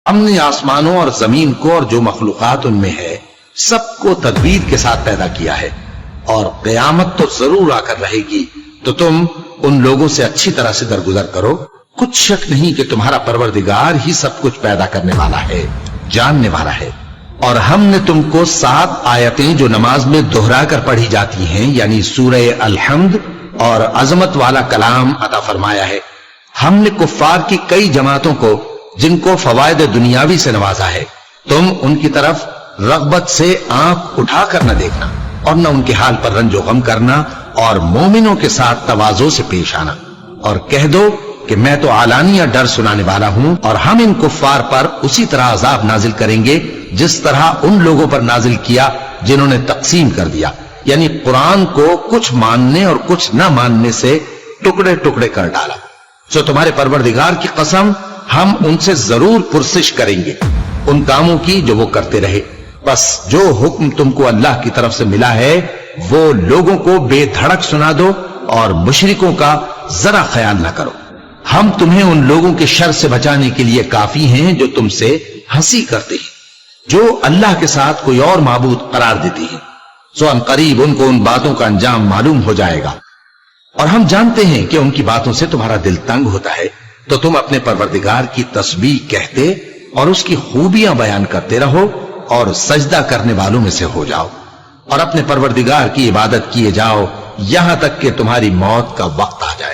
ہم نے آسمانوں اور زمین کو اور جو مخلوقات ان میں ہے سب کو تدبیر کے ساتھ پیدا کیا ہے، اور قیامت تو ضرور آ کر رہے گی، تو تم ان لوگوں سے اچھی طرح سے درگزر کرو۔ کچھ شک نہیں کہ تمہارا پروردگار ہی سب کچھ پیدا کرنے والا ہے، جاننے والا ہے۔ اور ہم نے تم کو 7 آیتیں جو نماز میں دہرا کر پڑھی جاتی ہیں، یعنی سورہ الحمد اور عظمت والا کلام عطا فرمایا ہے۔ ہم نے کفار کی کئی جماعتوں کو جن کو فوائد دنیاوی سے نوازا ہے، تم ان کی طرف رغبت سے آنکھ اٹھا کر نہ دیکھنا اور نہ ان کے حال پر رنج و غم کرنا، اور مومنوں کے ساتھ تواضع سے پیش آنا، اور کہہ دو کہ میں تو اعلانیہ ڈر سنانے والا ہوں، اور ہم ان کفار پر اسی طرح عذاب نازل کریں گے جس طرح ان لوگوں پر نازل کیا جنہوں نے تقسیم کر دیا، یعنی قرآن کو کچھ ماننے اور کچھ نہ ماننے سے ٹکڑے ٹکڑے کر ڈالا۔ سو تمہارے پروردگار کی قسم ہم ان سے ضرور پرسش کریں گے ان کاموں کی جو وہ کرتے رہے، بس جو حکم تم کو اللہ کی طرف سے ملا ہے وہ لوگوں کو بے دھڑک سنا دو، اور مشرکوں کا ذرا خیال نہ کرو۔ ہم تمہیں ان لوگوں کے شر سے بچانے کے لیے کافی ہیں جو تم سے ہنسی کرتے ہیں، جو اللہ کے ساتھ کوئی اور معبود قرار دیتے ہیں، سو ان قریب ان کو ان باتوں کا انجام معلوم ہو جائے گا۔ اور ہم جانتے ہیں کہ ان کی باتوں سے تمہارا دل تنگ ہوتا ہے، تو تم اپنے پروردگار کی تسبیح کہتے اور اس کی خوبیاں بیان کرتے رہو، اور سجدہ کرنے والوں میں سے ہو جاؤ، اور اپنے پروردگار کی عبادت کیے جاؤ یہاں تک کہ تمہاری موت کا وقت آ جائے۔